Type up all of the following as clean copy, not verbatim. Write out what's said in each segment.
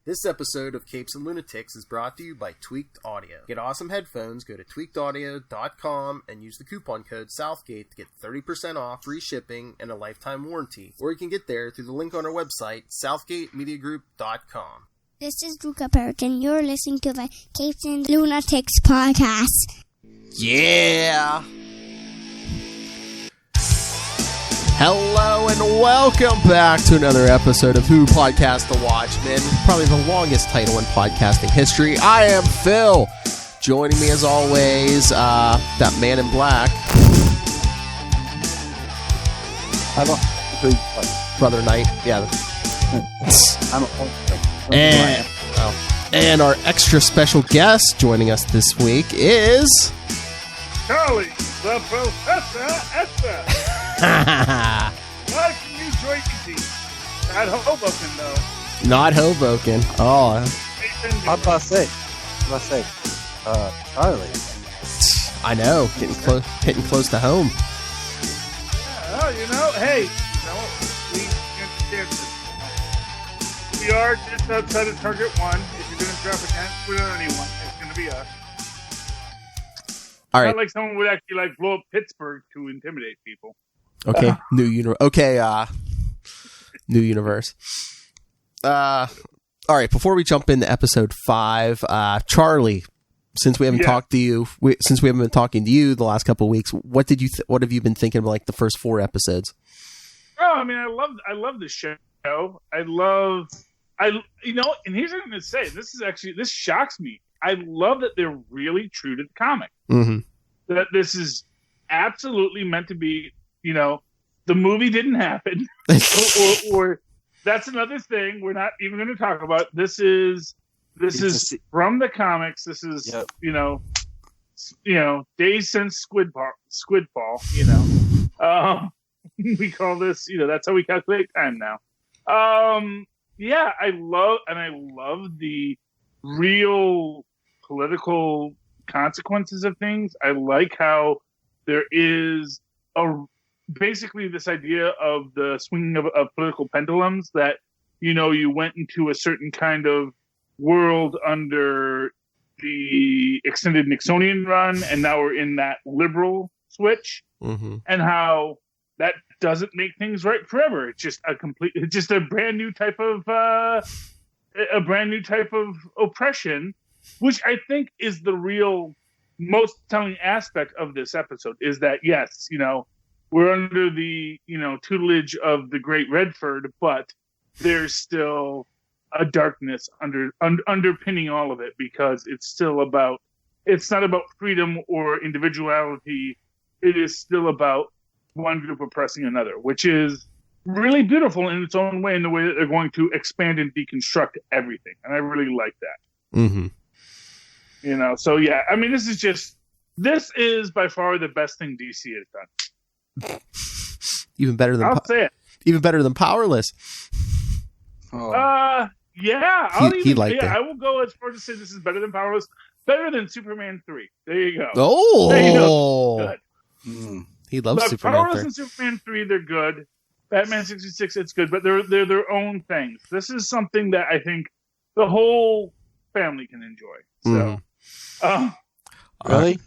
This episode of Capes and Lunatics is brought to you by Tweaked Audio. Get awesome headphones, go to tweakedaudio.com and use the coupon code Southgate to get 30% off, free shipping, and a lifetime warranty. Or you can get there through the link on our website, southgatemediagroup.com. This is Luca Perich, and you're listening to the Capes and Lunatics podcast. Yeah! Hello and welcome back to another episode of Who Podcast the Watchmen, probably the longest title in podcasting history. I am Phil. Joining me as always, that man in black. Brother Knight, yeah. And our extra special guest joining us this week is... Charlie, the Professor Esther. Why can you join me? Not Hoboken, though. Not Hoboken. Oh. What about say? Charlie. I know. Getting close to home. Yeah, well, hey, we understand this. We are just outside of Target 1. If you're doing traffic accidents with anyone, it's going to be us. All right. Not like someone would actually blow up Pittsburgh to intimidate people. Okay, new universe. New universe. All right, before we jump into episode 5, Charlie, since we haven't talked to you, since we haven't been talking to you the last couple of weeks, what have you been thinking of the first 4 episodes? Oh, I mean, I love this show. And here's what I'm going to say. This shocks me. I love that they're really true to the comic. Mm-hmm. That this is absolutely meant to be. The movie didn't happen, or that's another thing we're not even going to talk about. This is from the comics. This is days since Squid Fall. We call this. That's how we calculate time now. I love the real political consequences of things. I like how there is basically this idea of the swinging of political pendulums that, you went into a certain kind of world under the extended Nixonian run, and now we're in that liberal switch, and how that doesn't make things right forever. It's just a brand new type of oppression, which I think is the real most telling aspect of this episode, is that, yes, we're under the, tutelage of the great Redford, but there's still a darkness underpinning all of it, because it's not about freedom or individuality. It is still about one group oppressing another, which is really beautiful in its own way, in the way that they're going to expand and deconstruct everything. And I really like that. Mm-hmm. So yeah, I mean, this is by far the best thing DC has done. Even better than I'll say it. Even better than Powerless. Yeah. I will go as far as to say this is better than Powerless. Better than Superman 3. There you go. Oh, there you go. Good. He loves but Superman 3. Powerless and Superman 3, they're good. Batman 66, it's good, but they're their own things. This is something that I think the whole family can enjoy. So, really?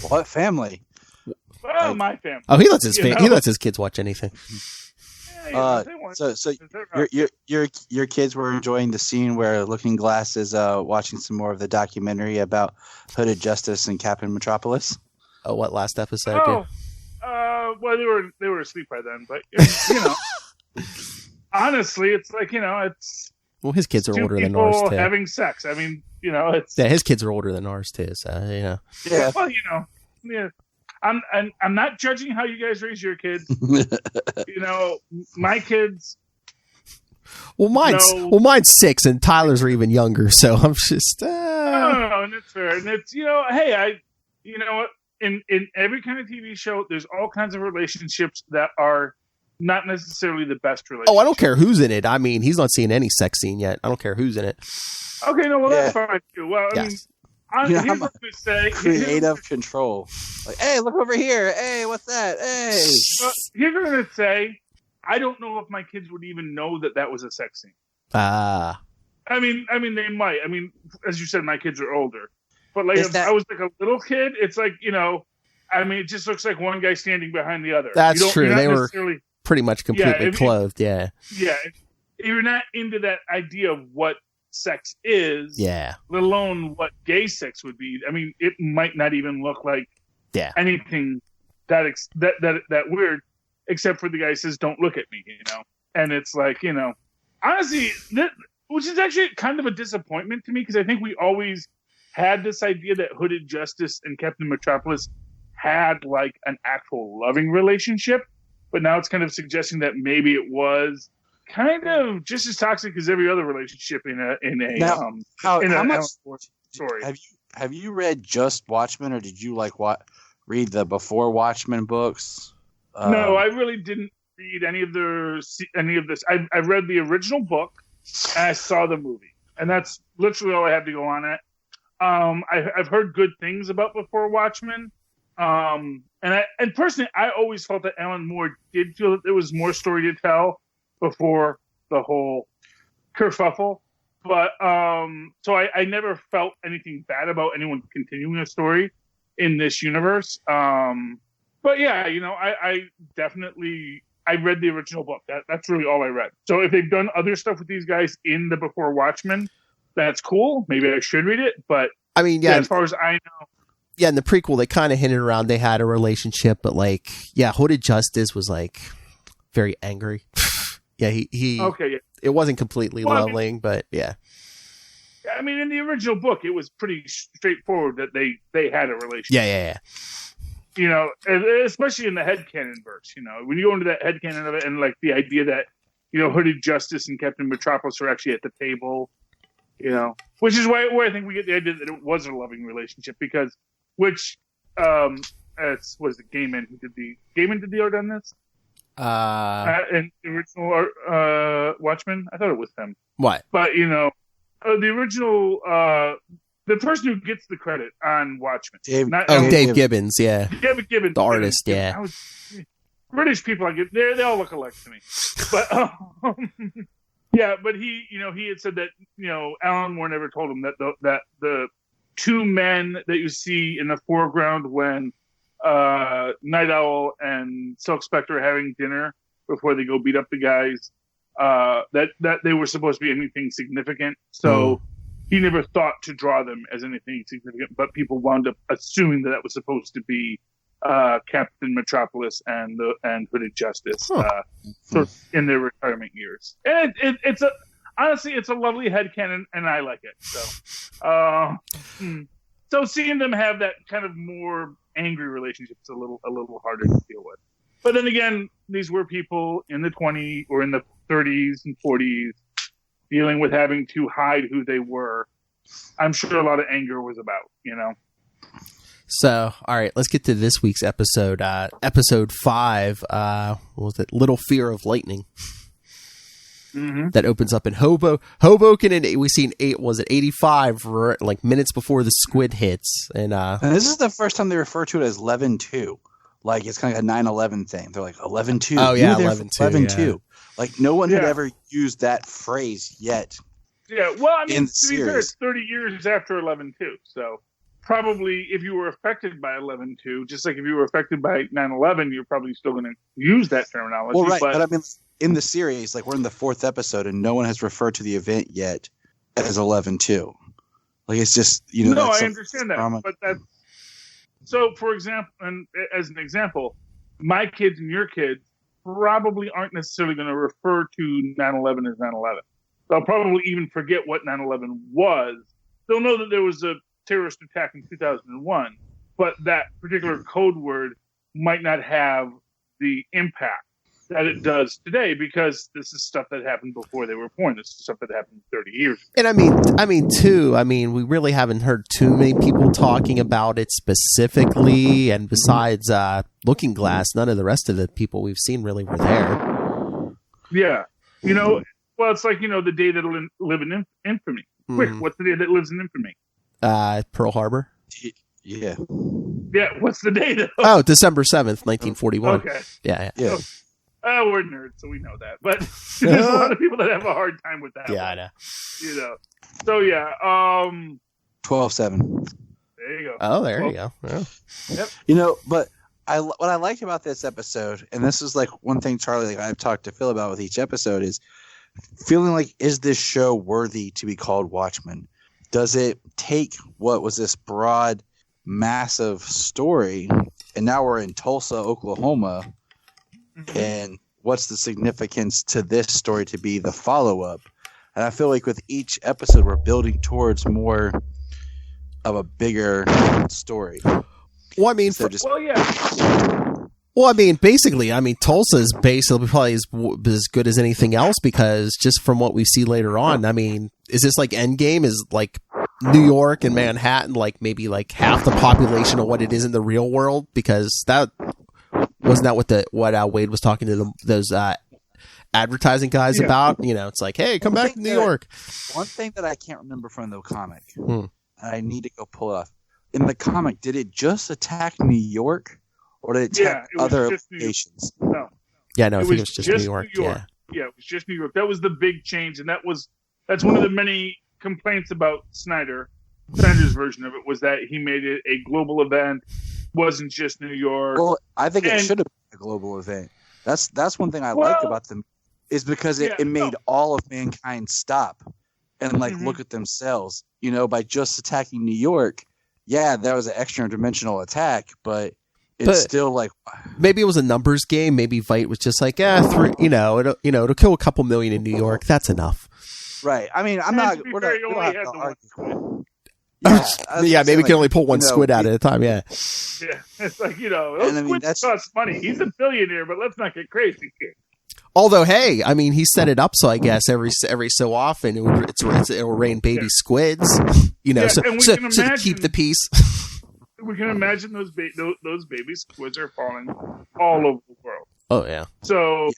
What family? Well, my family. Oh, he lets his kids watch anything. So your kids were enjoying the scene where Looking Glass is watching some more of the documentary about Hooded Justice and Captain Metropolis. Oh, what last episode? Well, they were asleep by then, but honestly, it's it's. Well, his kids are older than ours too. Having sex. I mean, it's. Yeah, his kids are older than ours too. So Yeah. Well, yeah. I'm not judging how you guys raise your kids. My kids. Well, mine's 6, and Tyler's are even younger. So I'm just. No, and it's fair, and it's hey, in every kind of TV show, there's all kinds of relationships that are not necessarily the best relationships. Oh, I don't care who's in it. I mean, he's not seeing any sex scene yet. I don't care who's in it. Okay, no, well, that's fine too. Well, I mean. Here's what I'm say. Creative control. Like, hey, look over here. Hey, what's that? Hey. Here's what I'm going to say. I don't know if my kids would even know that was a sex scene. I mean, they might. I mean, as you said, my kids are older, but like if I was like a little kid, it's like I mean, it just looks like one guy standing behind the other. That's true. They were pretty much completely clothed. Yeah. Yeah. If you're not into that idea of what sex is, let alone what gay sex would be, I mean, it might not even look like anything that weird, except for the guy who says, "Don't look at me," And it's like, honestly, which is actually kind of a disappointment to me, because I think we always had this idea that Hooded Justice and Captain Metropolis had like an actual loving relationship, but now it's kind of suggesting that maybe it was kind of just as toxic as every other relationship in a story. Have you read just Watchmen, or did you read the before Watchmen books? No, I really didn't read any of this. I read the original book and I saw the movie, and that's literally all I had to go on it. I've heard good things about Before Watchmen, and personally, I always felt that Alan Moore did feel that there was more story to tell before the whole kerfuffle. But so I never felt anything bad about anyone continuing a story in this universe. But yeah, I definitely read the original book. That's really all I read. So if they've done other stuff with these guys in the Before Watchmen, that's cool. Maybe I should read it. But I mean, as far as I know. Yeah, in the prequel, they kind of hinted around they had a relationship, but Hooded Justice was very angry. he okay. Yeah. It wasn't completely loving, but yeah. I mean, in the original book, it was pretty straightforward that they had a relationship. Yeah. Especially in the headcanon verse, when you go into that headcanon of it and the idea that, Hooded Justice and Captain Metropolis are actually at the table, which is where I think we get the idea that it was a loving relationship, because, was it Gaiman who did the art on this? In the original Watchmen? I thought it was him. What? But, the original, the person who gets the credit on Watchmen. Dave Gibbons, yeah. David Gibbons. The artist, yeah. British people, they all look alike to me. But, yeah, but he had said that, Alan Moore never told him that the two men that you see in the foreground when Night Owl and Silk Spectre are having dinner before they go beat up the guys, that they were supposed to be anything significant. So he never thought to draw them as anything significant, but people wound up assuming that was supposed to be Captain Metropolis and Hooded Justice sort of in their retirement years. And it's a lovely headcanon, and I like it. So seeing them have that kind of more angry relationship is a little harder to deal with. But then again, these were people in the 20s or in the 30s and 40s dealing with having to hide who they were. I'm sure a lot of anger was about, So, all right, let's get to this week's episode. Episode 5, what was it? Little Fear of Lightning. Mm-hmm. That opens up in Hoboken, and we see 85 minutes before the squid hits. And this is the first time they refer to it as 11-2. It's kind of a 9/11 thing. They're like 11-2. Oh yeah, 11-2. 11-2. No one had ever used that phrase yet. Yeah, well, I mean, to be fair, it's 30 years after 11-2. So probably if you were affected by 11-2, just like if you were affected by 9/11, you're probably still going to use that terminology. Well, right, but I mean, in the series, we're in the 4th episode, and no one has referred to the event yet as 11-2. It's just, No, I understand that, but that's so. For example, and as an example, my kids and your kids probably aren't necessarily going to refer to 9/11 as 9/11. They'll probably even forget what 9/11 was. They'll know that there was a terrorist attack in 2001, but that particular code word might not have the impact that it does today, because this is stuff that happened before they were born. This is stuff that happened 30 years ago. And we really haven't heard too many people talking about it specifically, and besides Looking Glass, none of the rest of the people we've seen really were there. Yeah. Well, it's the day that'll live in infamy. Quick, what's the day that lives in infamy? Pearl Harbor? Yeah. Yeah, what's the day though? Oh, December 7th, 1941. Okay. Yeah. So, We're nerds, so we know that. But there's a lot of people that have a hard time with that. Yeah, one, I know. You know. So yeah. 12-7. There you go. Oh, there you go. Yeah. Yep. You know, but what I liked about this episode, and this is like one thing, Charlie, I've talked to Phil about with each episode, is feeling like, is this show worthy to be called Watchmen? Does it take what was this broad, massive story, and now we're in Tulsa, Oklahoma, and what's the significance to this story to be the follow-up? And I feel like with each episode, we're building towards more of a bigger story. Well, I mean, basically, Tulsa is basically probably as good as anything else, because just from what we see later on, I mean, is this like Endgame? Is like New York and Manhattan like maybe like half the population of what it is in the real world? Because that wasn't that what Wade was talking to those advertising guys about. You know, it's like, hey, come back to New York. One thing that I can't remember from the comic, and I need to go pull it off. In the comic, did it just attack New York, or did it attack other locations? No. Yeah, no, I think it was just New York. Yeah, it was just New York. That was the big change, and that's one of the many complaints about Snyder's version of it, was that he made it a global event, wasn't just New York. Well, I think it should have been a global event. That's one thing I like about them, is because it made all of mankind stop and look at themselves. You know, by just attacking New York. Yeah, that was an extra dimensional attack, but it's still like, maybe it was a numbers game. Maybe Veidt was just like, it'll kill a couple million in New York. That's enough. Right. I mean, I'm not. We're not going to argue. Yeah, maybe we can only pull one squid out at a time. Yeah. Yeah, it's like, those squids cost money. He's a billionaire, but let's not get crazy here. Although, hey, I mean, he set it up so I guess every so often it will rain baby squids, so to keep the peace. We can imagine those baby squids are falling all over the world. Oh yeah. So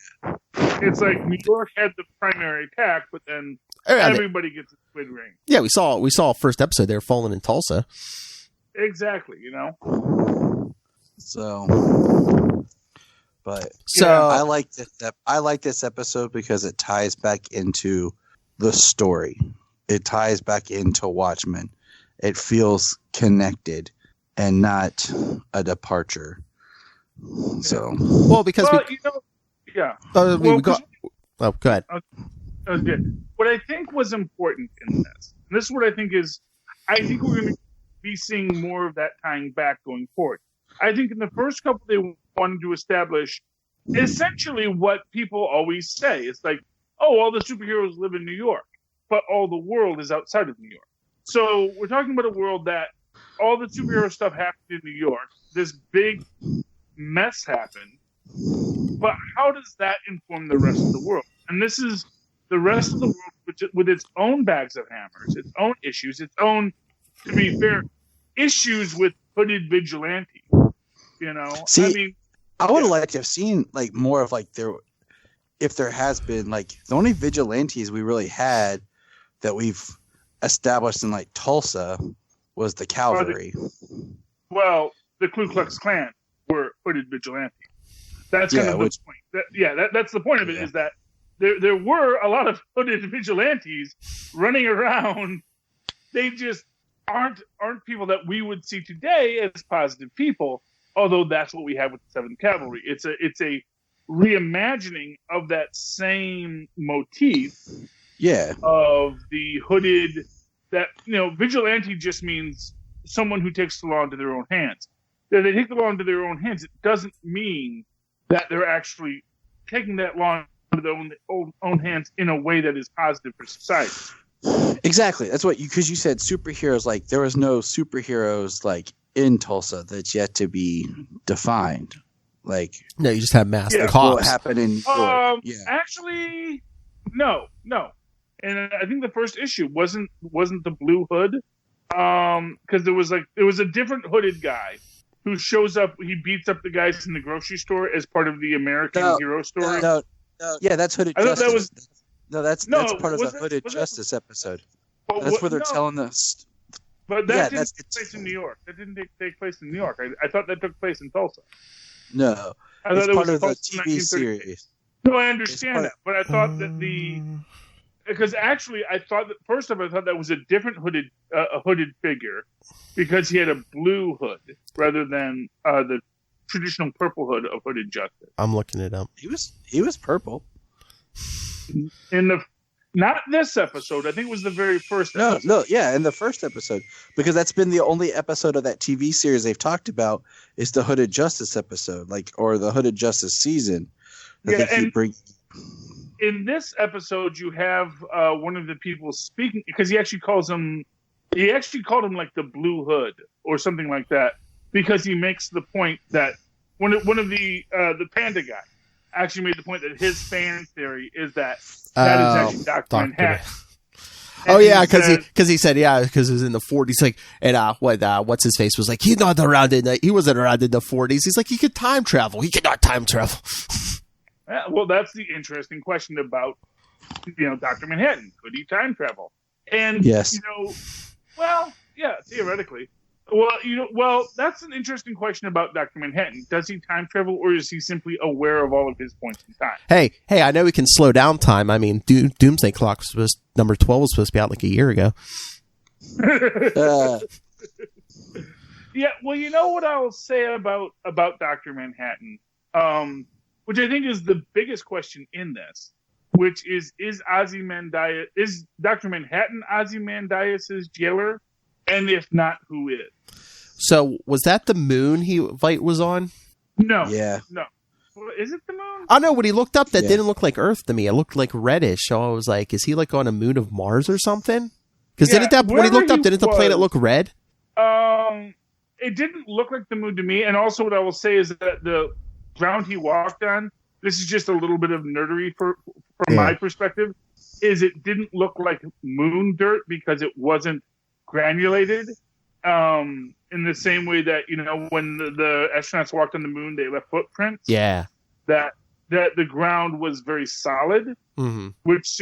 it's like New York had the primary attack, but then everybody gets a squid ring. Yeah, we saw first episode they were falling in Tulsa. Exactly, So. But I like this. I like this episode because it ties back into the story. It ties back into Watchmen. It feels connected and not a departure. So because go ahead. Okay. What I think was important in this, and this is what I think we're going to be seeing more of that tying back going forward. I think in the first couple they wanted to establish essentially what people always say. It's like, all the superheroes live in New York, but all the world is outside of New York. So we're talking about a world that all the superhero stuff happened in New York. This big mess happened. But how does that inform the rest of the world? And this is the rest of the world with its own bags of hammers, its own issues, its own, to be fair, issues with hooded vigilante. See, I would have liked to have seen more of if there has been the only vigilantes we really had that we've established in Tulsa was the cavalry. The Ku Klux Klan were hooded vigilantes. That's kind of the point. That's the point of it, is that there were a lot of hooded vigilantes running around. They just aren't people that we would see today as positive people. Although that's what we have with the 7th Cavalry. It's a reimagining of that same motif. Yeah. Of the hooded, that, vigilante just means someone who takes the law into their own hands. If they take the law into their own hands, it doesn't mean that they're actually taking that law into their own hands in a way that is positive for society. Exactly. That's because you said superheroes, there was no superheroes, in Tulsa that's yet to be defined. No, you just have mass cops. What happened in New York. Actually, no. And I think the first issue wasn't the blue hood, because there was a different hooded guy who shows up. He beats up the guys in the grocery store as part of the American Hero story. No, yeah, that's Hooded Justice. That's part of the Hooded Justice episode. That's where they're telling us. But that didn't take place in New York. That didn't take place in New York. I thought that took place in Tulsa. No. I It's thought it part was of the post TV 1930. series. No, I understand that, but I thought that because actually I thought that first of all, I thought that was a different hooded figure because he had a blue hood rather than the traditional purple hood of Hooded Justice. I'm looking it up. He was purple. In the not this episode, I think it was the very first episode. No, yeah, in the first episode, because that's been the only episode of that TV series they've talked about is the Hooded Justice episode, or the Hooded Justice season. In this episode, you have one of the people speaking because he actually called him like the Blue Hood or something like that because he makes the point that one of the panda guy actually made the point that his fan theory is that is actually Dr. Manhattan. Oh yeah, because he said because it was in the 40s. Like, and what's his face was like he wasn't around in the 40s. He's like he could time travel. He could not time travel. Well, that's the interesting question about Dr. Manhattan. Could he time travel? And yes, theoretically. Well, that's an interesting question about Dr. Manhattan. Does he time travel, or is he simply aware of all of his points in time? Hey, I know he can slow down time. I mean, Doomsday Clock number 12 was supposed to be out like a year ago. Yeah, well, you know what I will say about Dr. Manhattan, which I think is the biggest question in this, which is Dr. Manhattan Ozymandias' jailer? And if not, who is? So, was that the moon Vite was on? No. Yeah. No. Well, is it the moon? I know when he looked up, that didn't look like Earth to me. It looked like reddish. So I was like, is he like on a moon of Mars or something? Because when he looked up, didn't the planet look red? It didn't look like the moon to me. And also what I will say is that the ground he walked on, this is just a little bit of nerdery from my perspective, is it didn't look like moon dirt because it wasn't granulated in the same way that when the astronauts walked on the moon they left footprints, that the ground was very solid, which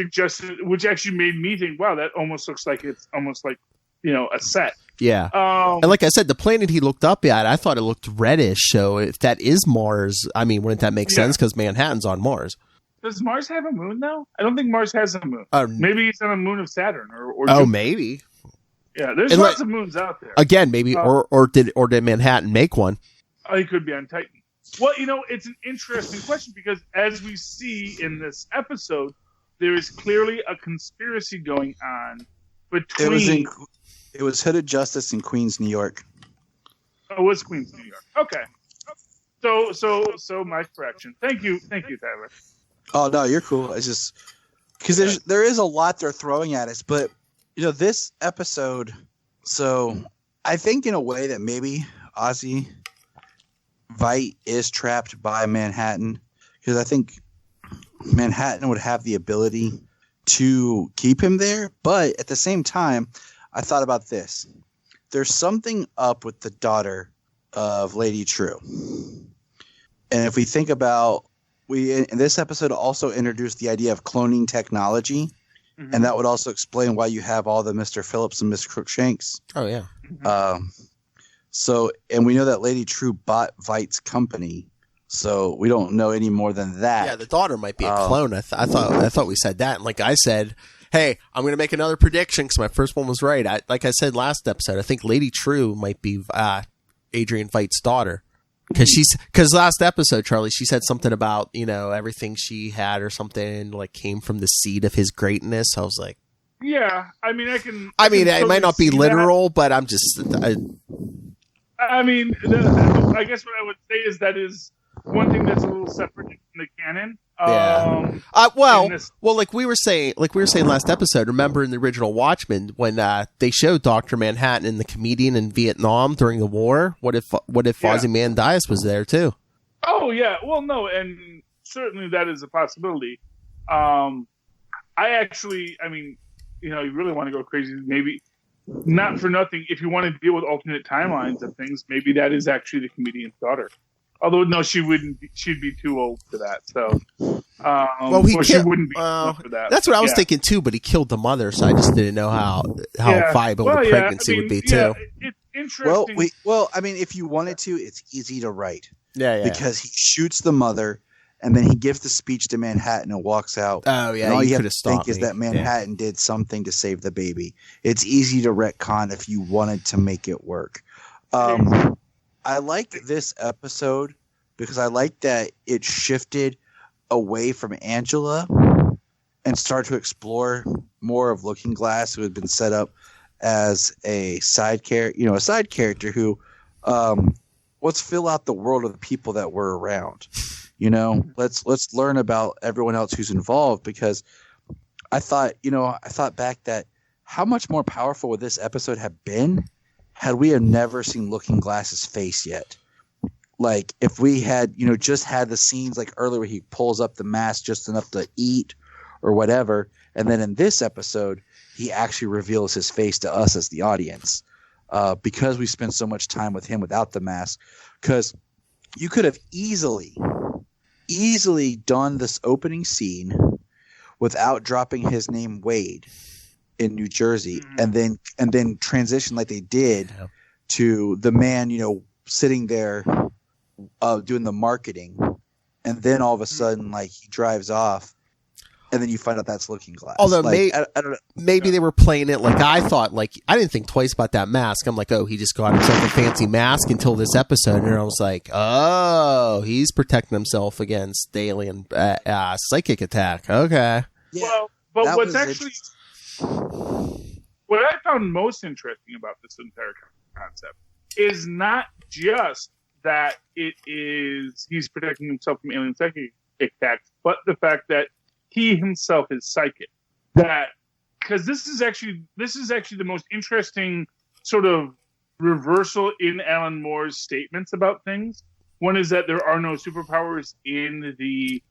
actually made me think, wow, that almost looks like it's almost like a set. And like I said, the planet he looked up at, I thought it looked reddish, so if that is Mars, I mean, wouldn't that make sense because Manhattan's on Mars? Does Mars have a moon though? I don't think Mars has a moon. Maybe it's on a moon of Saturn or Jupiter. Maybe. Yeah, there's lots of moons out there. Again, maybe, or did Manhattan make one? He could be on Titan. Well, it's an interesting question because as we see in this episode, there is clearly a conspiracy going on between. It was Hooded Justice in Queens, New York. Oh, it was Queens, New York. Okay. So my correction. Thank you, Tyler. Oh no, you're cool. It's just because there is a lot they're throwing at us, but. This episode, so I think in a way that maybe Ozzy Vite is trapped by Manhattan because I think Manhattan would have the ability to keep him there. But at the same time, I thought about this. There's something up with the daughter of Lady True. And if we think about, in this episode also introduced the idea of cloning technology. And that would also explain why you have all the Mr. Phillips and Miss Crookshanks. Oh, yeah. And we know that Lady True bought Vite's company, so we don't know any more than that. Yeah, the daughter might be a clone. I thought we said that. And like I said, hey, I'm going to make another prediction because my first one was right. Like I said last episode, I think Lady True might be Adrian Vite's daughter. Because last episode, Charlie, she said something about, everything she had or something like came from the seed of his greatness. I was like, yeah, I mean, it might not be literal, but I'm just, I guess what I would say is that is one thing that's a little separate from the canon. Like we were saying last episode, remember in the original Watchmen when they showed Dr. Manhattan and the comedian in Vietnam during the war? What if Ozymandias was there too? Oh yeah, well no, and certainly that is a possibility. You really want to go crazy, maybe not for nothing. If you want to deal with alternate timelines of things, maybe that is actually the comedian's daughter. Although no, she wouldn't. She'd be too old for that. So, she wouldn't be old for that. That's what I was thinking too. But he killed the mother, so I just didn't know how viable the pregnancy would be too. It's interesting. If you wanted to, it's easy to write. Yeah. Because he shoots the mother, and then he gives the speech to Manhattan and walks out. Oh, yeah, and all you you have could to have think stopped is me. that Manhattan did something to save the baby. It's easy to retcon if you wanted to make it work. I like this episode because I like that it shifted away from Angela and started to explore more of Looking Glass, who had been set up as a side character who let's fill out the world of the people that were around. Let's learn about everyone else who's involved, because I thought back that how much more powerful would this episode have been had we have never seen Looking Glass's face yet. Like if we had, just had the scenes like earlier where he pulls up the mask just enough to eat or whatever. And then in this episode, he actually reveals his face to us as the audience, because we spent so much time with him without the mask. Because you could have easily done this opening scene without dropping his name Wade in New Jersey, and then transition like they did to the man, sitting there doing the marketing, and then all of a sudden like he drives off. And then you find out that's Looking Glass. Although I don't know. maybe they were playing it like I thought. Like I didn't think twice about that mask. I'm like, oh, he just got himself a fancy mask until this episode, and I was like, oh, he's protecting himself against the alien psychic attack. Okay. Yeah, well, but what's actually what I found most interesting about this entire concept is not just that he's protecting himself from alien psychic attacks, but the fact that he himself is psychic. Because this is actually the most interesting sort of reversal in Alan Moore's statements about things. One is that there are no superpowers in the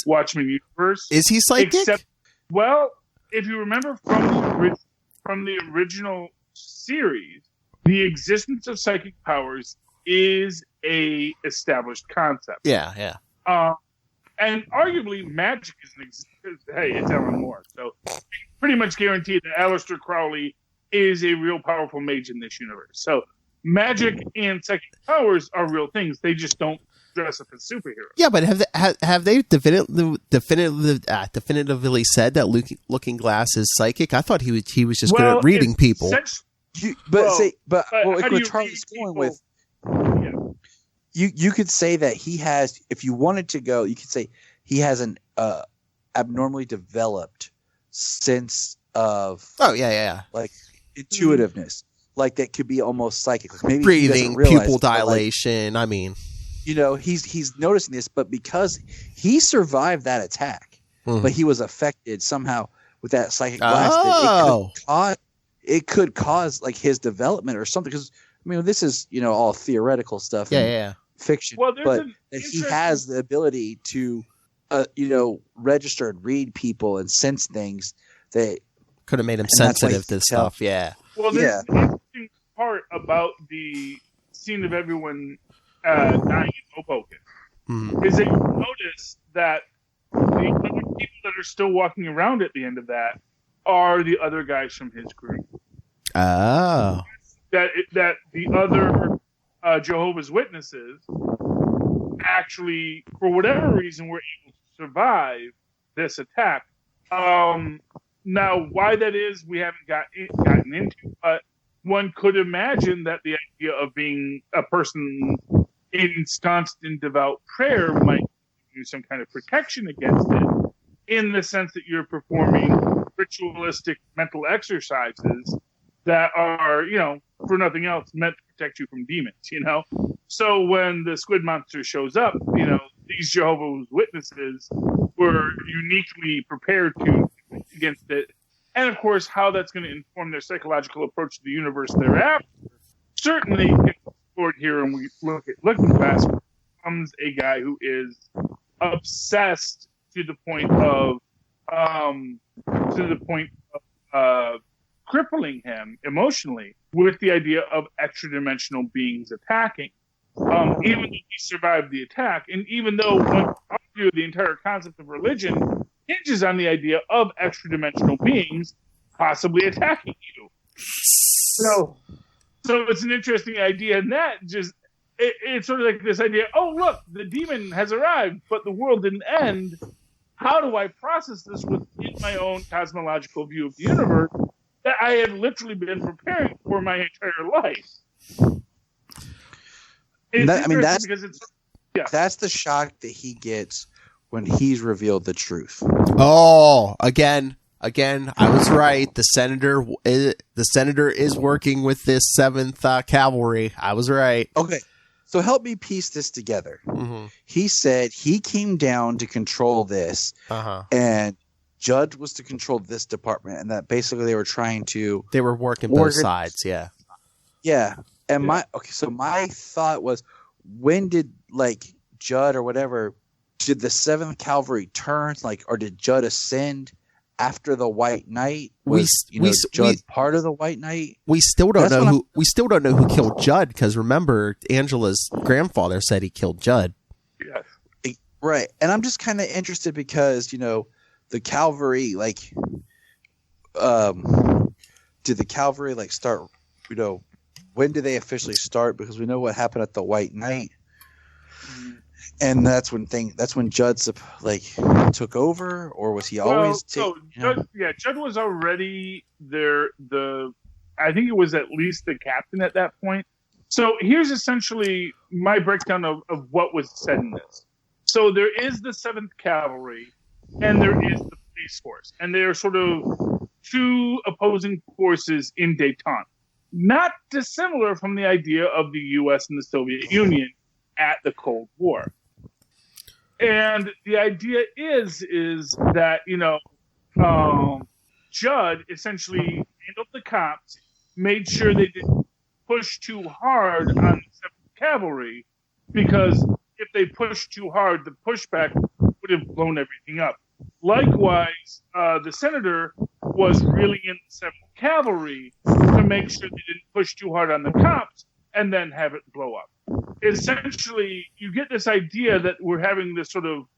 Watchmen universe. Is he psychic? Well, if you remember from the original series, the existence of psychic powers is a established concept. Yeah. And arguably, magic is hey, it's Alan Moore, so pretty much guaranteed that Aleister Crowley is a real powerful mage in this universe. So magic and psychic powers are real things. They just don't dress up as superheroes. Yeah, but have they definitively said that Looking Glass is psychic? I thought he was just good at reading people. What Charlie's going with. You could say that he has, if you wanted to go, you could say he has an abnormally developed sense of like intuitiveness, like that could be almost psychic. Like maybe breathing, pupil dilation. I mean, he's noticing this, but because he survived that attack, but he was affected somehow with that psychic blast. It could cause like his development or something. Because I mean, this is all theoretical stuff. Fiction, but that he has the ability to, register and read people and sense things that could have made him sensitive to stuff. Yeah. Well, there's an interesting part about the scene of everyone dying in Hoboken is that you notice that the other people that are still walking around at the end of that are the other guys from his group. Oh. That the other Jehovah's Witnesses actually, for whatever reason, were able to survive this attack. Now, why that is, we haven't gotten into, but one could imagine that the idea of being a person ensconced in devout prayer might give you some kind of protection against it, in the sense that you're performing ritualistic mental exercises that are, for nothing else, meant to protect you from demons, So when the squid monster shows up, these Jehovah's Witnesses were uniquely prepared to fight against it. And of course, how that's going to inform their psychological approach to the universe thereafter certainly gets explored here. And we look at Looking Glass, becomes a guy who is obsessed to the point of crippling him emotionally with the idea of extra-dimensional beings attacking. Even though he survived the attack, and even though one argue the entire concept of religion hinges on the idea of extra-dimensional beings possibly attacking you. So it's an interesting idea, and that just it's sort of like this idea. Oh, look, the demon has arrived, but the world didn't end. How do I process this within my own cosmological view of the universe that I have literally been preparing for my entire life? That's the shock that he gets when he's revealed the truth. Oh, again, I was right. The senator is working with this 7th Cavalry. I was right. Okay. So help me piece this together. Mm-hmm. He said he came down to control this, and Judd was to control this department, and that basically they were trying to... They were working both sides, yeah. Yeah. And my thought was, when did, like, Judd or whatever, did the 7th Cavalry turn, like, or did Judd ascend after the White Knight? Judd part of the White Knight? We still don't know who killed Judd, because remember, Angela's grandfather said he killed Judd. Yes. Right. And I'm just kind of interested because, the Cavalry, like, did the Cavalry, like, start, when did they officially start? Because we know what happened at the White Knight. And that's when Judd like took over, or was he always? Judd was already there. I think it was at least the captain at that point. So here's essentially my breakdown of what was said in this. So there is the 7th Cavalry, and there is the police force, and they are sort of two opposing forces in Détente. Not dissimilar from the idea of the U.S. and the Soviet Union at the Cold War. And the idea is that, Judd essentially handled the cops, made sure they didn't push too hard on the 7th Cavalry, because if they pushed too hard, the pushback would have blown everything up. Likewise, the senator was really in the 7th Cavalry to make sure they didn't push too hard on the cops and then have it blow up. Essentially, you get this idea that we're having this sort of,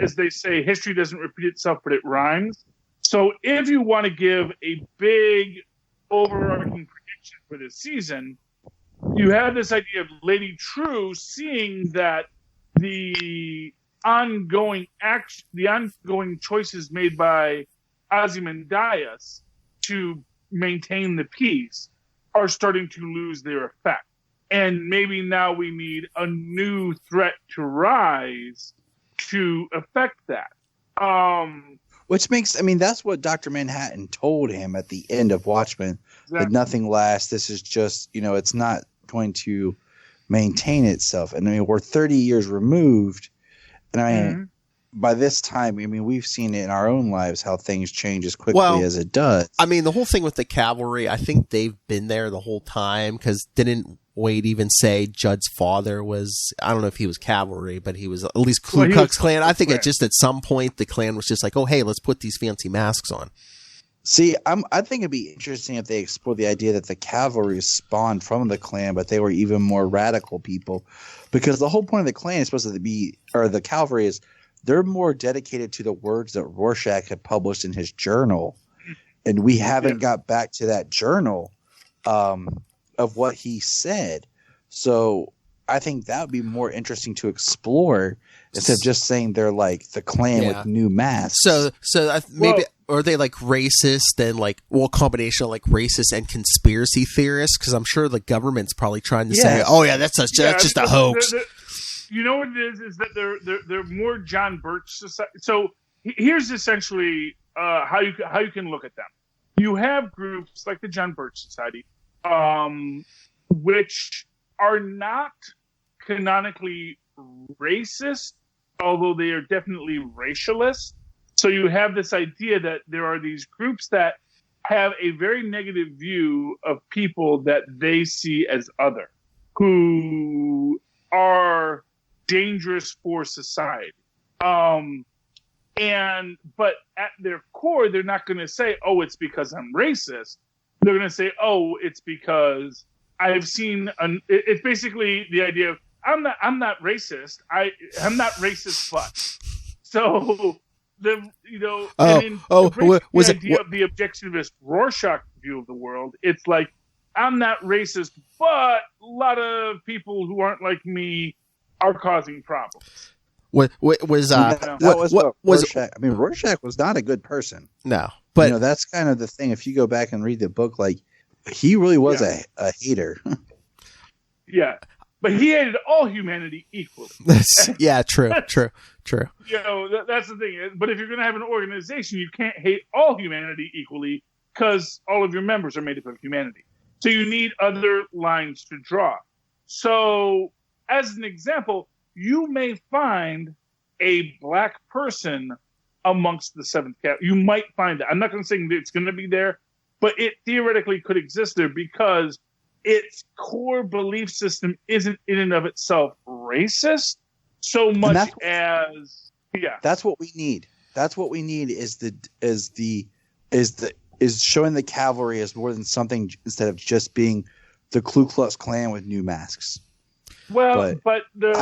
as they say, history doesn't repeat itself, but it rhymes. So if you want to give a big overarching prediction for this season, you have this idea of Lady True seeing that the ongoing choices made by Ozymandias to maintain the peace are starting to lose their effect. And maybe now we need a new threat to rise to affect that. Which makes, that's what Dr. Manhattan told him at the end of Watchmen. Exactly. That nothing lasts. This is just, it's not going to maintain itself. And we're 30 years removed. And by this time, we've seen it in our own lives how things change as quickly as it does. The whole thing with the cavalry, I think they've been there the whole time, because didn't Wade even say Judd's father was, I don't know if he was cavalry, but he was at least Ku Klux Klan. I think at some point the Klan was just like, oh, hey, let's put these fancy masks on. See, I think it'd be interesting if they explore the idea that the cavalry spawned from the Klan, but they were even more radical people. Because the whole point of the Klan is supposed to be, or the cavalry is, they're more dedicated to the words that Rorschach had published in his journal. And we haven't got back to that journal of what he said. So I think that would be more interesting to explore instead of just saying they're like the Klan with new masks. So maybe are they like racist and like a combination of like racist and conspiracy theorists? Because I'm sure the government's probably trying to say, oh yeah, that's just a hoax. You know what it is that they're more John Birch society. So here's essentially how you can look at them. You have groups like the John Birch Society, which are not canonically racist, although they are definitely racialist. So you have this idea that there are these groups that have a very negative view of people that they see as other, who are dangerous for society. But at their core, they're not going to say, oh, it's because I'm racist. They're going to say, oh, it's because I've seen it's basically the idea of I'm not racist. I'm not racist, but so the the objectivist Rorschach view of the world, it's like I'm not racist, but a lot of people who aren't like me are causing problems. What was Rorschach? I mean, Rorschach was not a good person. No, but that's kind of the thing. If you go back and read the book, like he really was a hater. Yeah, but he hated all humanity equally. Yeah, true. That's the thing. But if you're going to have an organization, you can't hate all humanity equally because all of your members are made up of humanity. So you need other lines to draw. So, as an example, you may find a black person amongst the seventh cavalry. You might find that. I'm not going to say that it's going to be there, but it theoretically could exist there because its core belief system isn't in and of itself racist so much as That's what we need. That's what we need is showing the cavalry as more than something instead of just being the Ku Klux Klan with new masks. Well, but the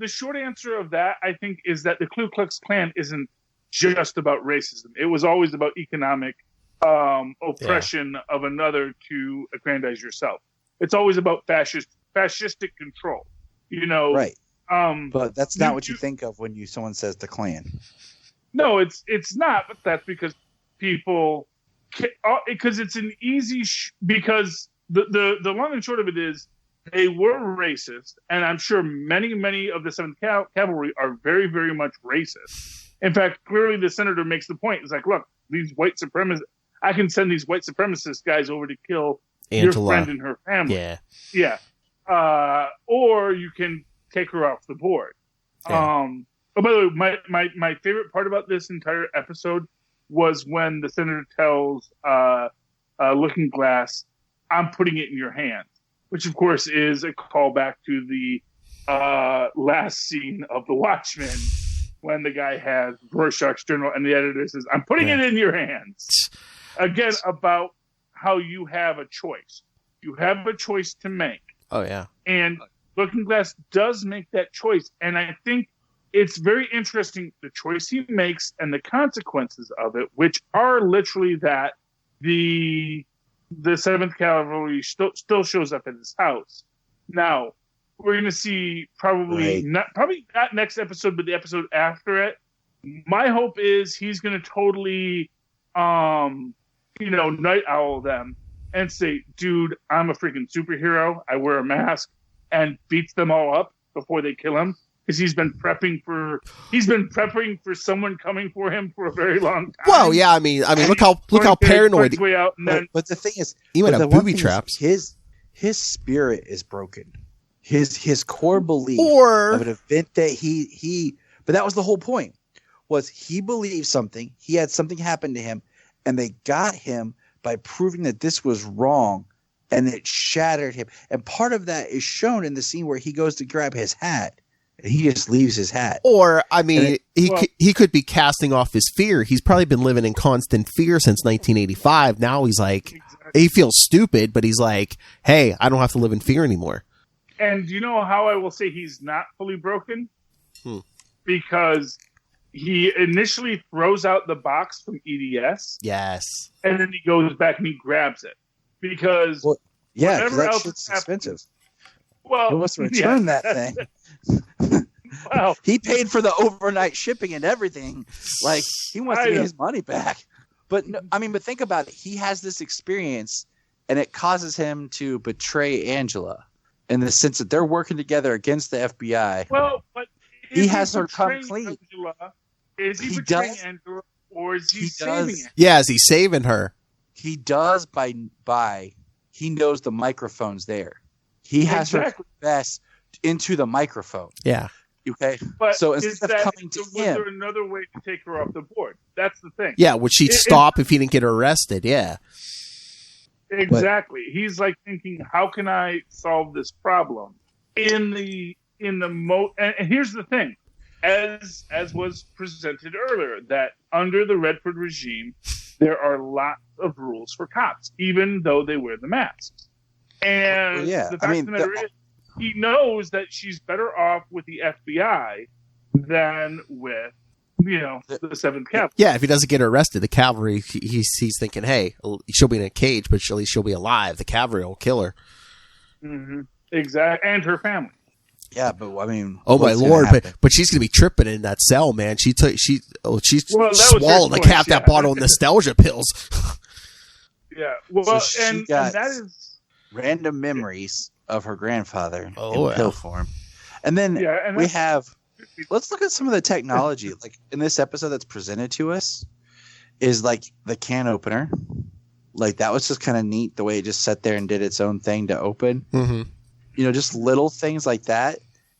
short answer of that, I think, is that the Ku Klux Klan isn't just about racism. It was always about economic oppression of another to aggrandize yourself. It's always about fascistic control. Right. But that's not what you think of when someone says the Klan. No, it's not. But that's because people, because it's an easy because the long and short of it is they were racist, and I'm sure many of the Seventh Cavalry are very, very much racist. In fact, clearly the senator makes the point. It's like, look, these white supremacists, I can send these white supremacist guys over to kill Angela. your friend and her family. Yeah. Or you can take her off the board. Yeah. By the way, my favorite part about this entire episode was when the senator tells Looking Glass, I'm putting it in your hands, which of course is a callback to the last scene of The Watchmen when the guy has Rorschach's journal and the editor says, I'm putting it in your hands. Again, about how you have a choice. You have a choice to make. Oh, yeah. And Looking Glass does make that choice. And I think it's very interesting, the choice he makes and the consequences of it, which are literally that the 7th Cavalry still shows up at his house. Now, we're going to see probably not next episode, but the episode after it. My hope is he's going to totally, night owl them and say, dude, I'm a freaking superhero. I wear a mask, and beats them all up before they kill him. Because he's been prepping for someone coming for him for a very long time. Well, yeah, I mean, look how paranoid. But the thing is, he might have booby traps. His spirit is broken. His core belief of an event that he. But that was the whole point. Was he believed something? He had something happen to him, and they got him by proving that this was wrong, and it shattered him. And part of that is shown in the scene where he goes to grab his hat. And he just leaves his hat. Or, I mean, he could be casting off his fear. He's probably been living in constant fear since 1985. Now he's like, he feels stupid, but he's like, hey, I don't have to live in fear anymore. And you know how I will say he's not fully broken? Because he initially throws out the box from EDS. Yes. And then he goes back and he grabs it. Because that shit's expensive. Well, he wants to return that thing. Wow. He paid for the overnight shipping and everything. Like, he wants to get his money back. But no, I mean, but think about it. He has this experience, and it causes him to betray Angela in the sense that they're working together against the FBI. Well, but he has her come clean. Angela, is he betraying Angela, or is he saving her? Yeah, is he saving her? He does by he knows the microphone's there. He has her confess into the microphone. Yeah. Okay. But so instead of coming to was him, there another way to take her off the board? That's the thing. Yeah, would she stop if he didn't get her arrested? Yeah. Exactly. He's like thinking, how can I solve this problem? And here's the thing, as was presented earlier, that under the Redford regime, there are lots of rules for cops, even though they wear the masks. And the fact of the matter is, he knows that she's better off with the FBI than with the Seventh Cavalry. Yeah, if he doesn't get arrested, the cavalry, he's thinking, hey, she'll be in a cage, but at least she'll be alive. The cavalry will kill her. Mm-hmm. Exactly, and her family. Yeah, but I mean, oh my lord! But she's gonna be tripping in that cell, man. She swallowed like half that bottle of nostalgia pills. Yeah, well, so and that is random memories of her grandfather in pill form, and then we have. Let's look at some of the technology, like in this episode that's presented to us, is like the can opener. Like that was just kind of neat the way it just sat there and did its own thing to open. Mm-hmm. Just little things like that.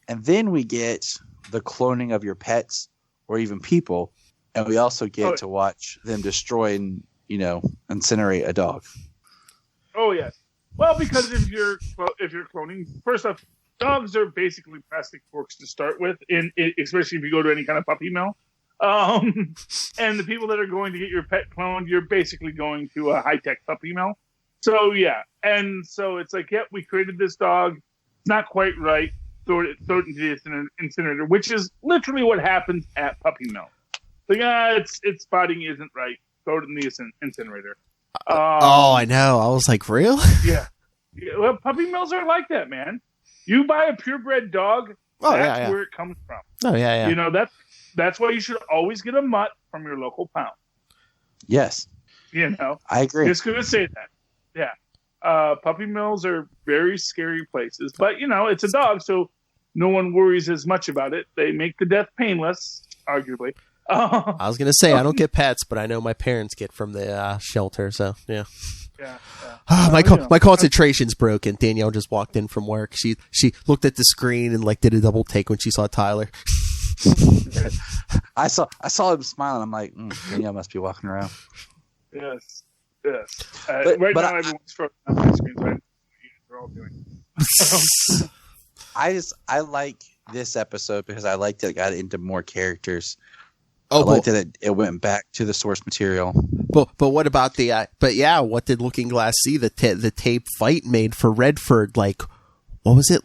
And then we get the cloning of your pets or even people. And we also get to watch them destroy and, incinerate a dog. Oh, yes. Well, because if you're cloning, first off, dogs are basically plastic forks to start with, especially if you go to any kind of puppy mill. And the people that are going to get your pet cloned, you're basically going to a high-tech puppy mill. So, yeah. And so it's like, we created this dog. It's not quite right. Throw it into the incinerator, which is literally what happens at puppy mill. Like, its spotting isn't right. Throw it in the incinerator. I know. I was like, really? Yeah. Well, puppy mills are like that, man. You buy a purebred dog, that's where it comes from. Oh, yeah. That's why you should always get a mutt from your local pound. Yes. I agree. Just going to say that. Yeah. Puppy mills are very scary places. But, it's a dog, so no one worries as much about it. They make the death painless, arguably. I was going to say, I don't get pets, but I know my parents get from the shelter, so, yeah. Yeah. My concentration's broken. Danielle just walked in from work. She looked at the screen and did a double take when she saw Tyler. I saw him smiling. I'm like, Danielle must be walking around. Yes. Right now, everyone's throwing on my screen, so I know what you're all doing. I like this episode because I liked that it got into more characters. Oh, I liked that it went back to the source material. But what about what did Looking Glass see? The tape fight made for Redford, what was it,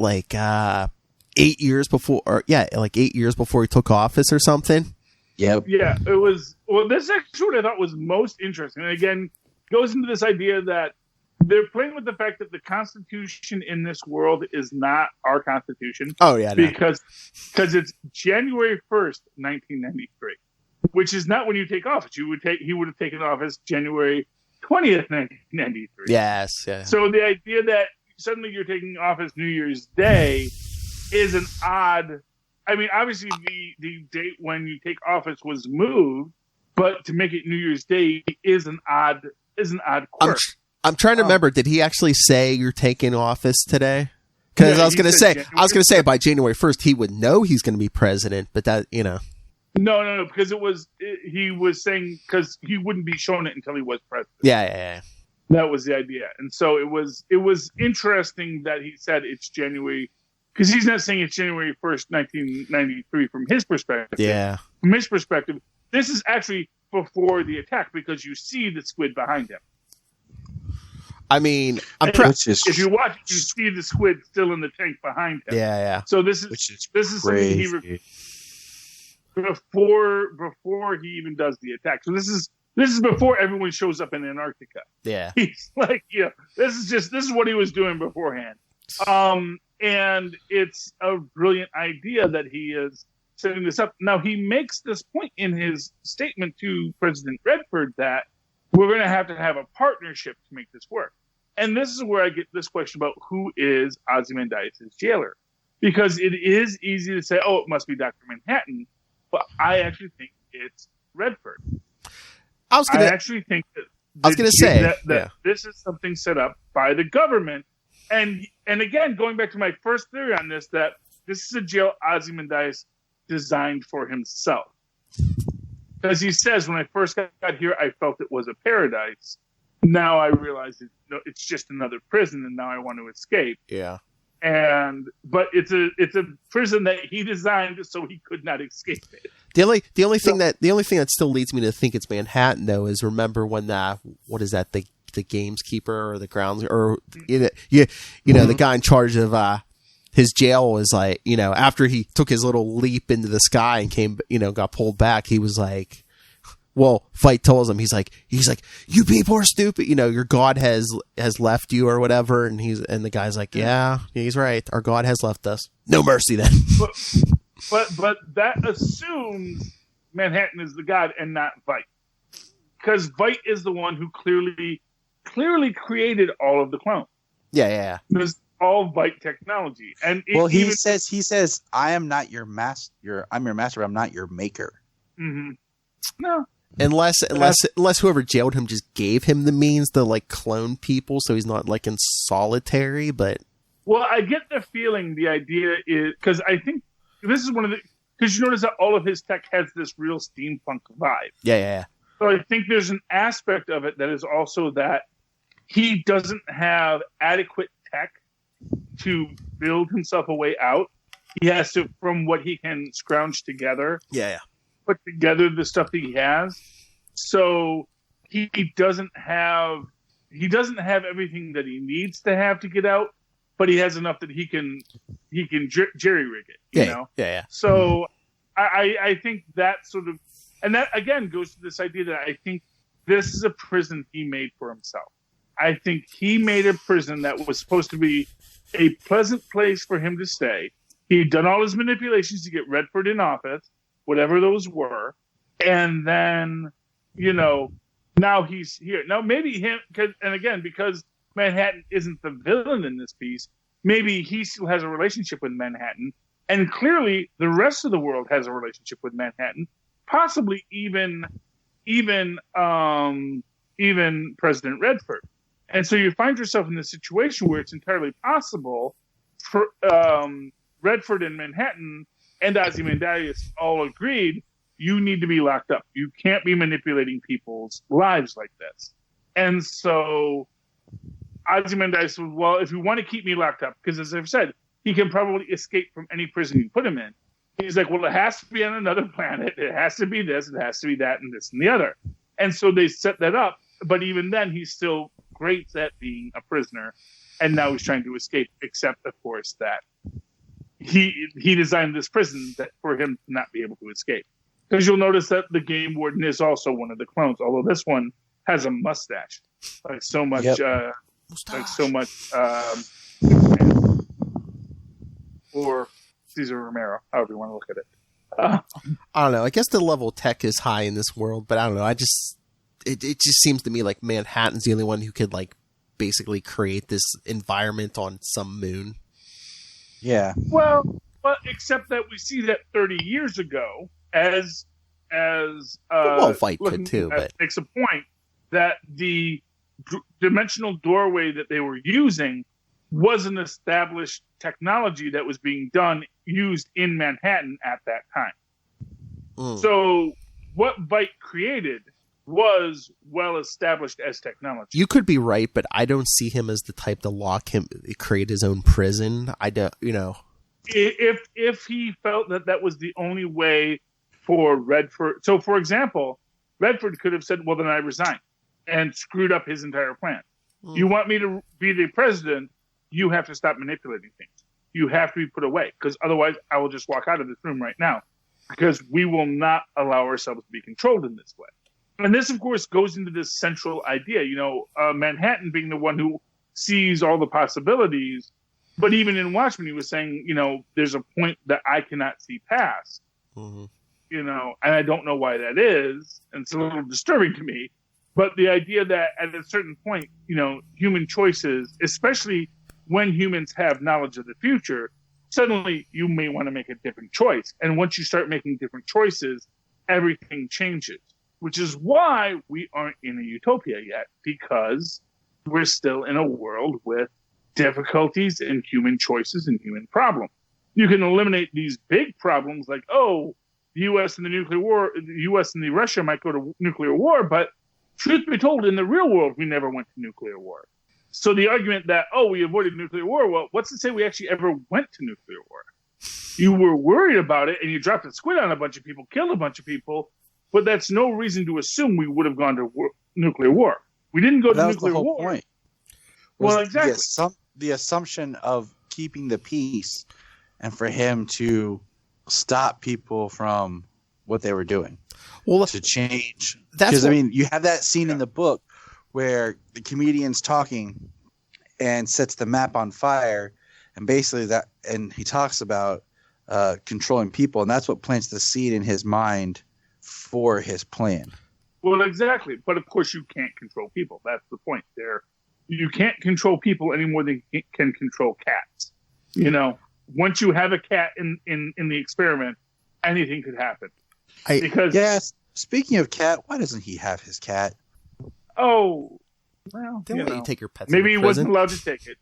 8 years before, 8 years before he took office or something? Yep. Yeah, it was, this is actually what I thought was most interesting. And again, goes into this idea that they're playing with the fact that the Constitution in this world is not our Constitution. Oh, yeah. Because it's January 1st, 1993. Which is not when you take office. He would have taken office January 20th, 1993. Yes, yeah. So the idea that suddenly you're taking office New Year's Day is an odd. I mean, obviously the date when you take office was moved, but to make it New Year's Day is an odd quirk. I'm trying to remember. Did he actually say you're taking office today? Because I was going to say by January 1st he would know he's going to be president, but that No, because he was saying because he wouldn't be shown it until he was president. Yeah. That was the idea. And so it was interesting that he said it's January, because he's not saying it's January 1st, 1993 from his perspective. Yeah. From his perspective, this is actually before the attack because you see the squid behind him. I mean, if you watch, you see the squid still in the tank behind him. Yeah. So this is something he before he even does the attack. So this is before everyone shows up in Antarctica. Yeah. He's like, this is what he was doing beforehand. And it's a brilliant idea that he is setting this up. Now he makes this point in his statement to President Redford that we're going to have a partnership to make this work. And this is where I get this question about who is Ozymandias' jailer. Because it is easy to say, it must be Dr. Manhattan. But I actually think it's Redford. I actually think that this is something set up by the government. And again, going back to my first theory on this, that this is a jail Ozymandias designed for himself. Because he says, when I first got here, I felt it was a paradise. Now I realize it's just another prison, and now I want to escape. Yeah. But it's a prison that he designed so he could not escape it. The only thing that still leads me to think it's Manhattan though is remember when the gameskeeper or the grounds or the guy in charge of his jail was like, after he took his little leap into the sky and came, got pulled back, he was like, well, Veidt tells him, he's like, you people are stupid. Your God has left you or whatever. And the guy's like, yeah, he's right. Our God has left us. No mercy then. But that assumes Manhattan is the God and not Veidt. Because Veidt is the one who clearly created all of the clones. Yeah. There's all Veidt technology. And he says, I am not your master. I'm your master, but I'm not your maker. Mm-hmm. No. Unless whoever jailed him just gave him the means to like clone people, so he's not like in solitary. But I get the feeling the idea is because I think this is one of the because you notice that all of his tech has this real steampunk vibe. Yeah. So I think there's an aspect of it that is also that he doesn't have adequate tech to build himself a way out. He has to, from what he can scrounge together. Yeah. Put together the stuff that he has, so he doesn't have everything that he needs to have to get out, but he has enough that he can jerry rig it. You know? Yeah. So I think that sort of, and that again goes to this idea that I think this is a prison he made for himself. I think he made a prison that was supposed to be a pleasant place for him to stay. He'd done all his manipulations to get Redford in office, whatever those were, and then, now he's here. Now maybe him, because Manhattan isn't the villain in this piece, maybe he still has a relationship with Manhattan, and clearly the rest of the world has a relationship with Manhattan, possibly even President Redford. And so you find yourself in this situation where it's entirely possible for Redford and Manhattan and Ozymandias all agreed, you need to be locked up. You can't be manipulating people's lives like this. And so Ozymandias said, well, if you want to keep me locked up, because as I've said, he can probably escape from any prison you put him in. He's like, well, it has to be on another planet. It has to be this. It has to be that and this and the other. And so they set that up. But even then, he's still great at being a prisoner. And now he's trying to escape, except, of course, that he designed this prison for him to not be able to escape. Because you'll notice that the game warden is also one of the clones, although this one has a mustache, like so much, or Cesar Romero, however you want to look at it. I don't know. I guess the level of tech is high in this world, but I don't know. It just seems to me like Manhattan's the only one who could like basically create this environment on some moon. Yeah. Well, except that we see that 30 years ago, as Veidt could too, but makes a point that the dimensional doorway that they were using was an established technology that was being used in Manhattan at that time. So what Veidt created was well established as technology. You could be right, but I don't see him as the type to create his own prison. I don't, If he felt that was the only way for Redford. So, for example, Redford could have said, well, then I resign, and screwed up his entire plan. You want me to be the president, you have to stop manipulating things. You have to be put away, because otherwise I will just walk out of this room right now, because we will not allow ourselves to be controlled in this way. And this, of course, goes into this central idea, Manhattan being the one who sees all the possibilities. But even in Watchmen, he was saying, there's a point that I cannot see past, and I don't know why that is. And it's a little disturbing to me. But the idea that at a certain point, human choices, especially when humans have knowledge of the future, suddenly you may want to make a different choice. And once you start making different choices, everything changes, which is why we aren't in a utopia yet, because we're still in a world with difficulties in human choices and human problems. You can eliminate these big problems like, the U.S. and the nuclear war, the U.S. and the Russia might go to nuclear war, but truth be told, in the real world, we never went to nuclear war. So the argument that, we avoided nuclear war, well, what's to say we actually ever went to nuclear war? You were worried about it, and you dropped a squid on a bunch of people, killed a bunch of people, but that's no reason to assume we would have gone to nuclear war. We didn't go to nuclear war. Point. Well, exactly. The assumption of keeping the peace and for him to stop people from what they were doing. Well, to change. That's Because, I mean, you have that scene in the book where the comedian's talking and sets the map on fire. And basically and he talks about controlling people. And that's what plants the seed in his mind for his plan. Well, exactly. But of course you can't control people. That's the point there. You can't control people any more than you can control cats. You know, once you have a cat in the experiment, anything could happen. Yes. Speaking of cat, why doesn't he have his cat? Oh, well, Don't let you take your pets. Maybe he into wasn't prison. allowed to take it.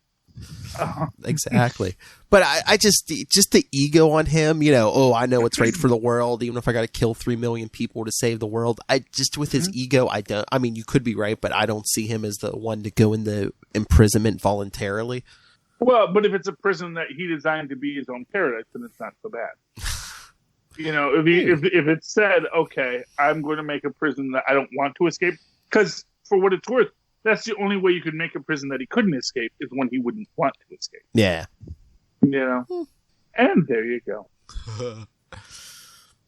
Exactly. But I just the ego on him, you know, oh, I know what's right for the world, even if I got to kill 3 million people to save the world. I just, with his ego, I mean, you could be right, but I don't see him as the one to go into imprisonment voluntarily. Well, but if it's a prison that he designed to be his own paradise, then it's not so bad. You know, if it said, okay, I'm going to make a prison that I don't want to escape, because for what it's worth, that's the only way you could make a prison that he couldn't escape is one he wouldn't want to escape. Yeah. You know? And there you go.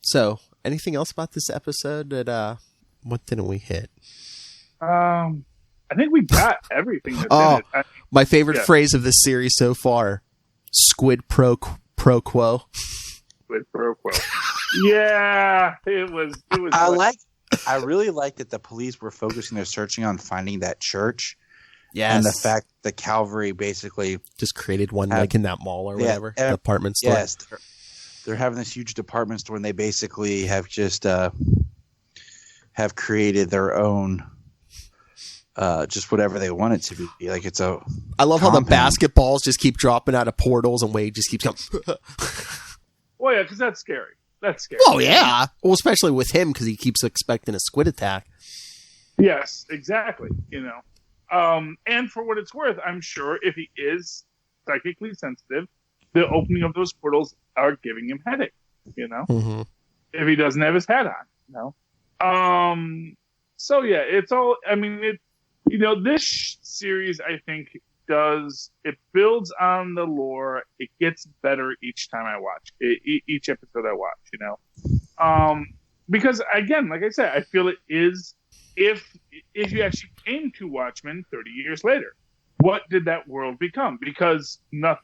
So, anything else about this episode that, what didn't we hit? I think we got everything that's in it. My favorite phrase of this series so far, Squid Pro Quo. Squid Pro Quo. Yeah, it was. I really like that the police were focusing their searching on finding that church. Yes. And the fact the Calvary basically just created one like in that mall or whatever, the department store. Yes. They're having this huge department store and they basically have just have created their own just whatever they want it to be. Like it's a I love how the basketballs just keep dropping out of portals and Wade just keeps going. Well, yeah, because that's scary. That's scary. Oh, yeah. Well, especially with him because he keeps expecting a squid attack. Yes, exactly. You know, and for what it's worth, I'm sure if he is psychically sensitive, the opening of those portals are giving him headache. You know, if he doesn't have his hat on. You know, so yeah, it's all. I mean, you know, this series I think it builds on the lore. It gets better each time I watch each episode I watch, you know, because again, like I said, I feel it is, if you actually came to Watchmen 30 years later, what did that world become? Because as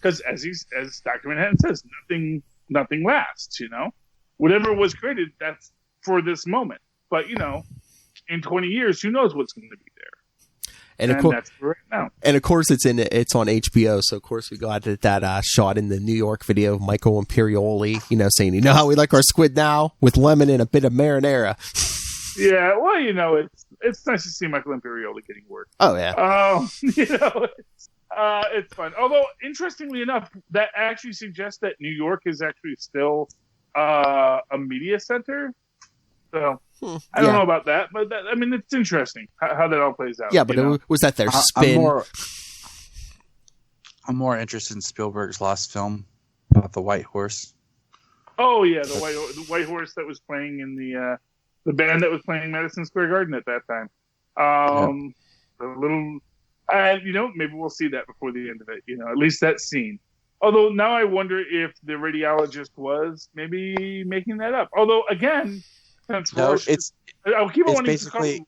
Dr. Manhattan says, nothing lasts, you know, whatever was created, that's for this moment, but you know, in 20 years, who knows what's going to be there. And that's right now. And of course, it's on HBO. So of course we got that shot in the New York video of Michael Imperioli, you know, saying, you know how we like our squid now with lemon and a bit of marinara. Yeah, well, you know, it's nice to see Michael Imperioli getting work. Oh yeah. You know, it's fun. Although interestingly enough, that actually suggests that New York is actually still a media center. So I don't know about that, but I mean, it's interesting how that all plays out. Yeah, but was that their spin? I'm more interested in Spielberg's last film about the White Horse. Oh yeah, the White Horse that was playing in the band that was playing Madison Square Garden at that time. A little, you know, maybe we'll see that before the end of it. You know, at least that scene. Although now I wonder if the radiologist was maybe making that up. Although again. No, I'll keep on basically.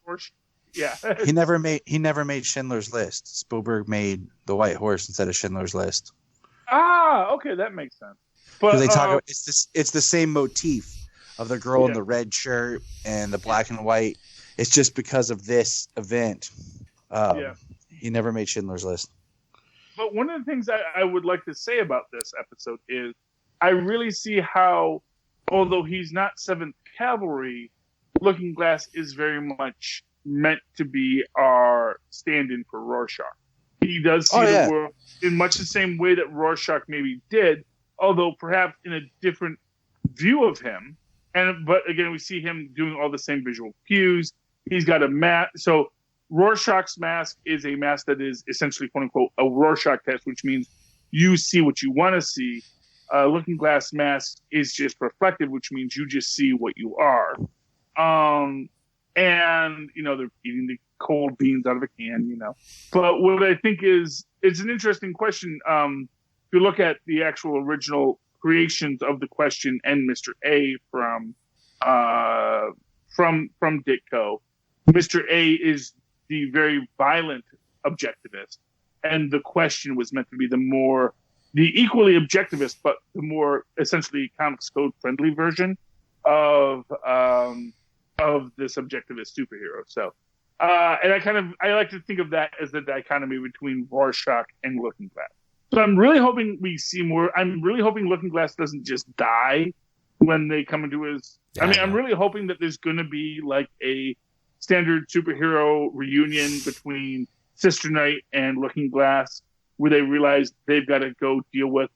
Yeah, he never made Schindler's List. Spielberg made The White Horse instead of Schindler's List. Ah, okay, that makes sense. But they talk about it's the same motif of the girl in the red shirt and the black and white. It's just because of this event. He never made Schindler's List. But one of the things I would like to say about this episode is I really see how, although he's not 7th Cavalry, Looking Glass is very much meant to be our stand-in for Rorschach. He does see the world in much the same way that Rorschach maybe did, although perhaps in a different view of him. But again, we see him doing all the same visual cues. He's got a mask. So Rorschach's mask is a mask that is essentially, quote unquote, a Rorschach test, which means you see what you want to see. Looking Glass mask is just reflective, which means you just see what you are. and they're eating the cold beans out of a can. But what I think it's an interesting question. If you look at the actual original creations of the question and Mr. A from Ditko, Mr. A is the very violent objectivist, and the question was meant to be the equally objectivist, but the more essentially comics code friendly version of this objectivist superhero. So, and I like to think of that as the dichotomy between Rorschach and Looking Glass. So I'm really hoping we see more. I'm really hoping Looking Glass doesn't just die when they come into his. Yeah. I mean, I'm really hoping that there's going to be like a standard superhero reunion between Sister Night and Looking Glass, where they realize they've got to go deal with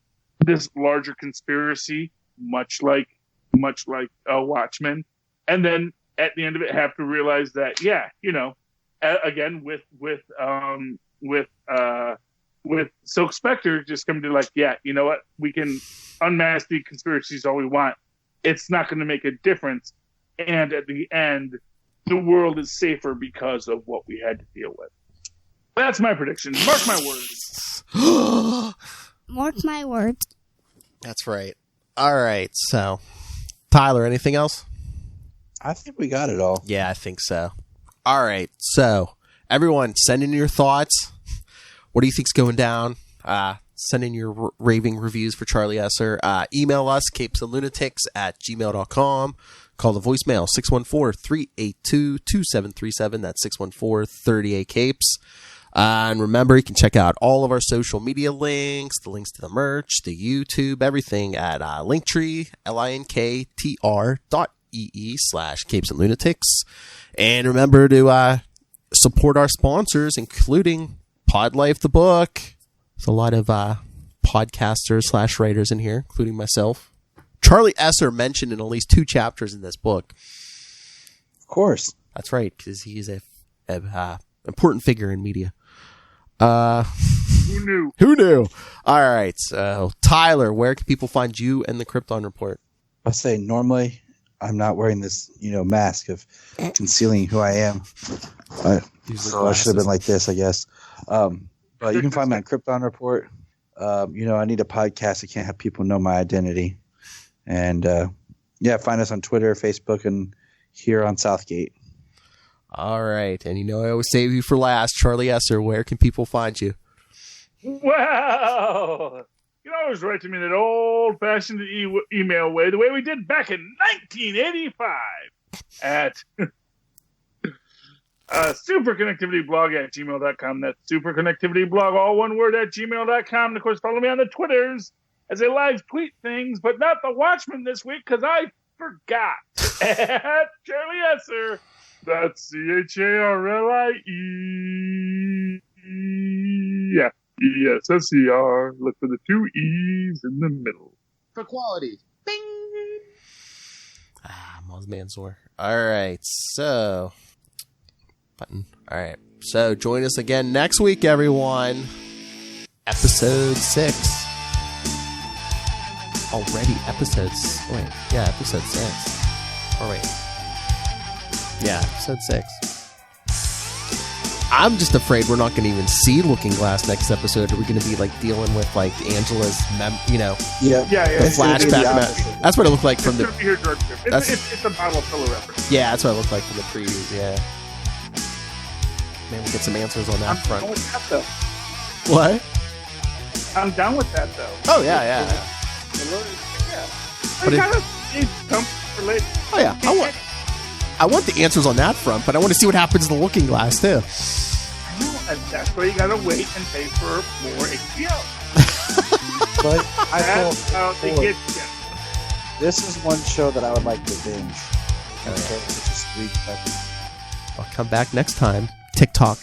this larger conspiracy, much like Watchmen, and then at the end of it have to realize that again with Silk Spectre just coming to like, you know what, we can unmask the conspiracies all we want. It's not going to make a difference. And at the end, the world is safer because of what we had to deal with. That's my prediction. Mark my words. Mark my words. That's right. All right. So, Tyler, anything else? I think we got it all. Yeah, I think so. All right. So, everyone, send in your thoughts. What do you think's going down? Send in your raving reviews for Charlie Esser. Email us, capesandlunatics@gmail.com. Call the voicemail, 614-382-2737. That's 614-38-CAPES. And remember, you can check out all of our social media links, the links to the merch, the YouTube, everything at Linktree, linktr.ee/capesandlunatics. And remember to support our sponsors, including Podlife the book. There's a lot of podcasters / writers in here, including myself. Charlie Esser mentioned in at least 2 chapters in this book. Of course. That's right, because he is a important figure in media. Who knew? Who knew? All right, so Tyler, where can people find you and the Krypton Report? I'll say normally I'm not wearing this, mask of concealing who I am. So I should have been like this, I guess. But you can find me on Krypton Report. I need a podcast. I can't have people know my identity. And find us on Twitter, Facebook, and here on Southgate. All right. And I always save you for last. Charlie Esser, where can people find you? Well, you can always write to me in that old-fashioned email way, the way we did back in 1985 at superconnectivityblog@gmail.com. That's superconnectivityblog, all one word, @gmail.com. And, of course, follow me on the Twitters as I live tweet things, but not the Watchmen this week because I forgot. At Charlie Esser. That's CHARLIE. Yeah. ESSER. Look for the 2 E's in the middle. For quality. Bing! Moz Mansour. All right. So, button. All right. So, join us again next week, everyone. Episode 6. Already episodes. Wait. Yeah, episode 6. Oh, wait. Yeah, episode 6. I'm just afraid we're not going to even see Looking Glass next episode. Are we going to be dealing with Angela's, Yeah. flashback? That's what it looked like from the. It's a bottle filler reference. Yeah, that's what it looked like from the previews. Yeah. Man, we'll get some answers on that front. I'm down with that, though. What? I'm down with that, though. Oh yeah. But oh yeah, I want the answers on that front, but I want to see what happens in the Looking Glass too. I know, and that's why you gotta wait and pay for more HBO. But That's how they get you. This is one show that I would like to binge. Okay, just read. I'll come back next time. TikTok.